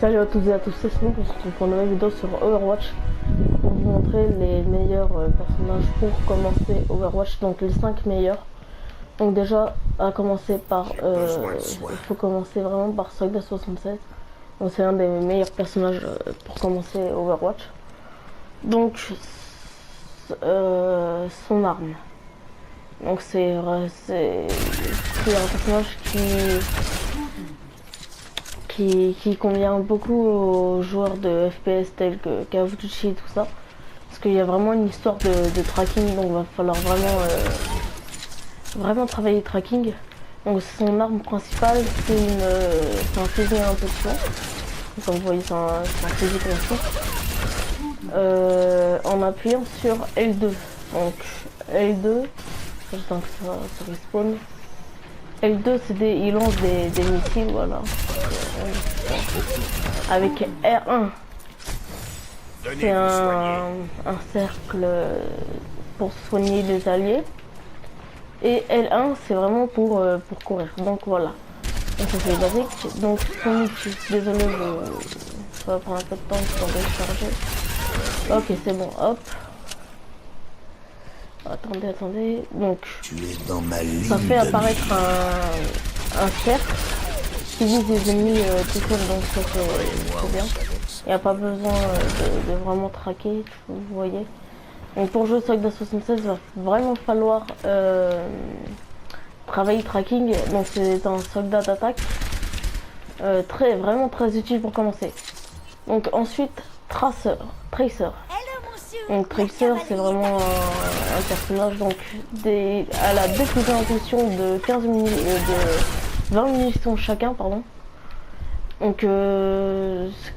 Salut à toutes et à tous, c'est Snoop, on se retrouve pour une nouvelle vidéo sur Overwatch pour vous montrer les meilleurs personnages pour commencer Overwatch, donc les 5 meilleurs. Donc déjà, à commencer par, il faut commencer vraiment par Soldat 76. Donc c'est un des meilleurs personnages pour commencer Overwatch. Donc, son arme. Donc c'est un personnage qui convient beaucoup aux joueurs de FPS tels que Call of Duty et tout ça, parce qu'il y a vraiment une histoire de tracking, donc il va falloir vraiment travailler le tracking. Donc son arme principale c'est un fusil à impulsion, comme vous voyez c'est un fusil classique, en appuyant sur L2. Donc L2, j'attends que ça respawn. L2 il lance des missiles, voilà. Avec R1, c'est un cercle pour soigner les alliés. Et L1 c'est vraiment pour courir. Donc voilà. Donc ça c'est basique. Donc désolé, ça va prendre un peu de temps pour recharger. Ok, c'est bon, hop. Attendez. Donc tu es dans ma ligne ça fait apparaître un cercle qui vise les ennemis tout seul, donc ça c'est bien. Il n'y a pas besoin de vraiment traquer, vous voyez. Donc pour jouer Soldat 76, il va vraiment falloir travailler tracking. Donc c'est un soldat d'attaque vraiment très utile pour commencer. Donc ensuite Tracer. Donc Tracer c'est vraiment un personnage, donc elle a deux fusils en question de 20 munitions chacun, pardon. Donc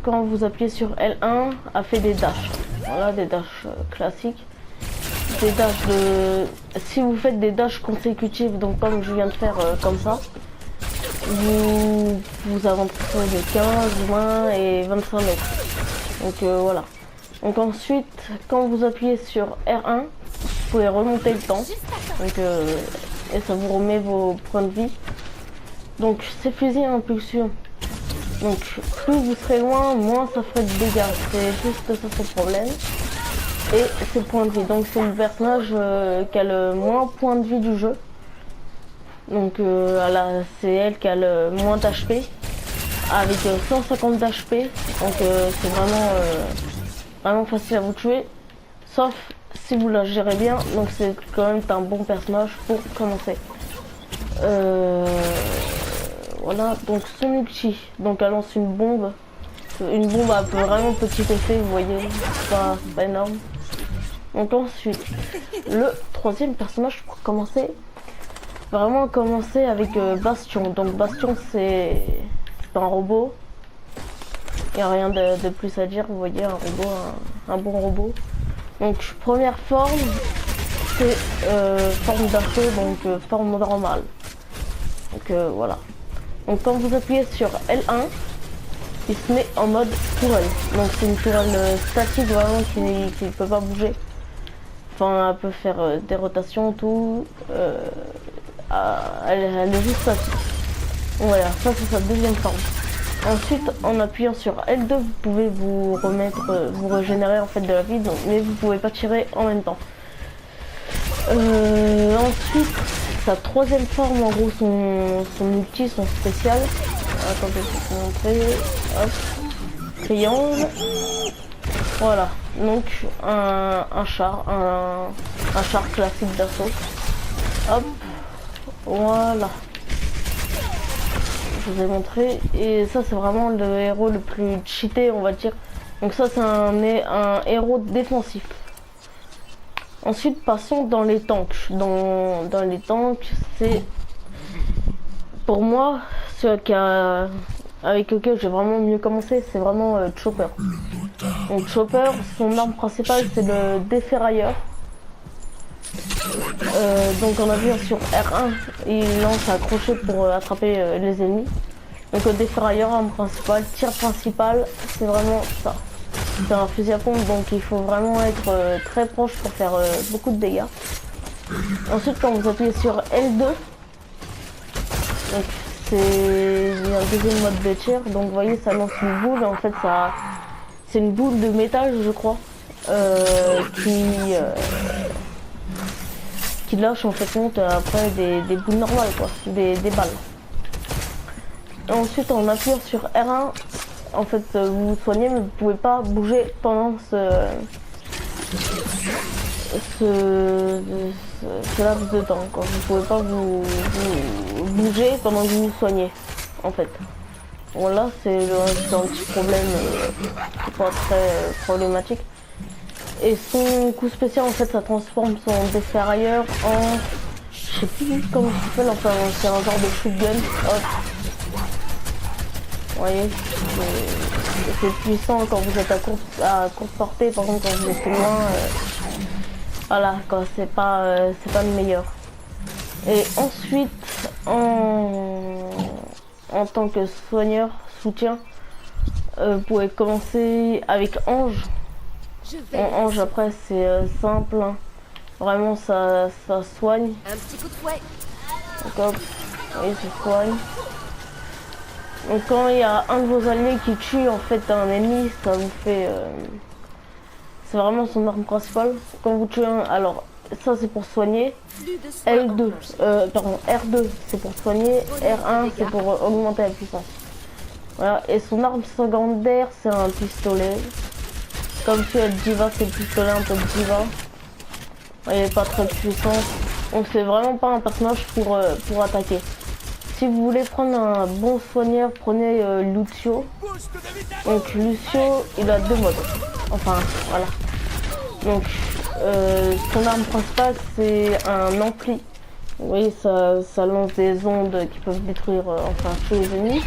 quand vous appuyez sur L1, elle fait des dashs. Voilà, des dashs classiques. Des dashs si vous faites des dashs consécutifs, donc comme je viens de faire comme ça, vous avancez de 15, 20 et 25 mètres. Donc voilà. Donc ensuite, quand vous appuyez sur R1, vous pouvez remonter le temps. Donc, et ça vous remet vos points de vie. Donc c'est fusil à impulsion. Donc plus vous serez loin, moins ça ferait de dégâts. C'est juste ça son problème. Et c'est points de vie. Donc c'est le personnage qui a le moins point de vie du jeu. Donc c'est elle qui a le moins d'HP. Avec 150 d'HP. Donc c'est vraiment facile à vous tuer, sauf si vous la gérez bien. Donc c'est quand même un bon personnage pour commencer. Voilà, donc son ulti, donc elle lance une bombe à vraiment petit effet, vous voyez, c'est pas énorme. Donc ensuite, le troisième personnage pour commencer, vraiment commencer avec Bastion. Donc Bastion c'est un robot. Il n'y a rien de plus à dire, vous voyez, un bon robot. Donc première forme, c'est forme d'assaut, donc forme normale. Donc voilà. Donc quand vous appuyez sur L1, il se met en mode tourelle. Donc c'est une tourelle statique vraiment qui ne peut pas bouger. Enfin, elle peut faire des rotations, tout. Elle est juste statique. Voilà, ça c'est sa deuxième forme. Ensuite, en appuyant sur L2, vous pouvez vous régénérer en fait de la vie, donc, mais vous pouvez pas tirer en même temps. Ensuite, sa troisième forme, en gros, son ulti, son spécial. Attendez, je vais vous montrer. Hop, triangle. Voilà, donc un char classique d'assaut. Hop, voilà. Je vous ai montré, et ça c'est vraiment le héros le plus cheaté, on va dire. Donc ça c'est un héros défensif. Ensuite passons dans les tanks. Dans les tanks, c'est pour moi avec lequel j'ai vraiment mieux commencé, c'est vraiment Chopper. Donc Chopper, son arme principale c'est le déferrailleur. Donc on a vu sur R1, il lance un crochet pour attraper les ennemis. Donc le déferrailleur, arme principale, tir principal, c'est vraiment ça. C'est un fusil à pompe, donc il faut vraiment être très proche pour faire beaucoup de dégâts. Ensuite quand vous appuyez sur L2, donc c'est un deuxième mode de tir. Donc vous voyez, ça lance une boule. En fait, ça c'est une boule de métal, je crois, qui lâche en fait compte après des boules normales, quoi, des balles. Et ensuite, en appuyant sur R1, en fait, vous vous soignez, mais vous pouvez pas bouger pendant ce laps de temps, quoi. Vous pouvez pas vous bouger pendant que vous vous soignez, en fait. Bon, là, c'est un petit problème qui est pas très problématique. Et son coup spécial, en fait, ça transforme son déferrailleur en... Je sais plus comment ça s'appelle, enfin, c'est un genre de shotgun. Hop. Vous voyez, c'est puissant quand vous êtes à courte portée, par contre, quand vous êtes loin, voilà, quoi, c'est pas le meilleur. Et ensuite, en tant que soigneur, soutien, vous pouvez commencer avec Ange. Ange, après, c'est simple, hein. Vraiment, ça soigne. Un petit coup de fouet. Donc, hop, vous voyez, ça soigne. Donc quand il y a un de vos alliés qui tue en fait un ennemi, ça vous fait... c'est vraiment son arme principale. Quand vous tuez un... Alors ça c'est pour soigner. L2, pardon, R2 c'est pour soigner. R1 c'est pour augmenter la puissance. Voilà, et son arme secondaire c'est un pistolet. Comme tu as Diva, c'est le pistolet un peu de Diva. Il n'est pas très puissant. Donc c'est vraiment pas un personnage pour attaquer. Si vous voulez prendre un bon soigneur, prenez Lucio. Donc Lucio, il a deux modes. Enfin, voilà. Donc, son arme principale, c'est un ampli. Vous voyez, ça lance des ondes qui peuvent détruire, enfin, tous les ennemis.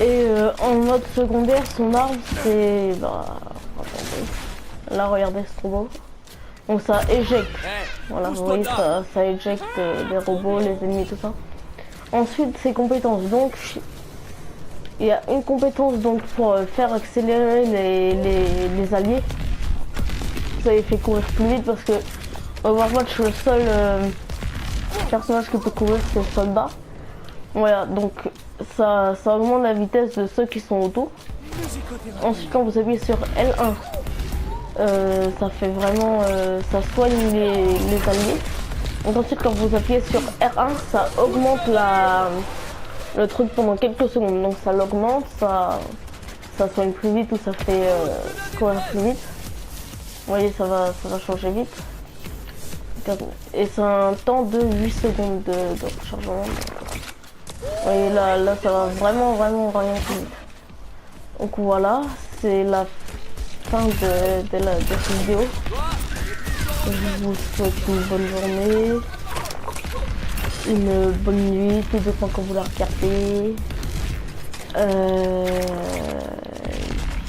Et en mode secondaire, son arme, c'est... Bah, attendez. Là, regardez, c'est trop beau. Donc ça éjecte. Voilà, vous voyez, ça éjecte les robots, les ennemis, tout ça. Ensuite, ses compétences. Donc, il y a une compétence donc pour faire accélérer les alliés. Ça les fait courir plus vite parce que Overwatch, le seul personnage qui peut courir, c'est le soldat. Voilà, donc ça augmente la vitesse de ceux qui sont autour. Ensuite, quand vous appuyez sur L1, ça fait vraiment, ça soigne les alliés. Donc ensuite quand vous appuyez sur R1, ça augmente le truc pendant quelques secondes. Donc ça l'augmente, ça soigne plus vite ou ça fait courir plus vite. Vous voyez, ça va changer vite. Et c'est un temps de 8 secondes de rechargement. Vous voyez, là ça va vraiment plus vite. Donc voilà, c'est la fin de cette vidéo. Je vous souhaite une bonne journée, une bonne nuit, tout dépend quand vous la regardez.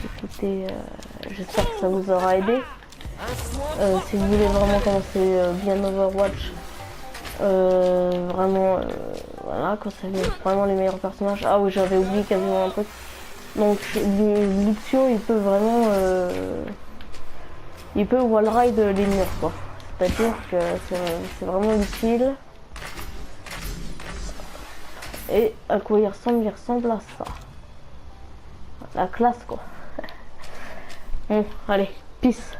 Écoutez, j'espère que ça vous aura aidé. Si vous voulez vraiment commencer bien Overwatch, vraiment, voilà, quand ça vient vraiment les meilleurs personnages. Ah oui, j'avais oublié quasiment un truc. Donc Lucio, il peut vraiment... il peut wall ride les murs, quoi. C'est-à-dire que c'est vraiment utile. Et à quoi il ressemble à ça. La classe, quoi. Bon, allez, peace.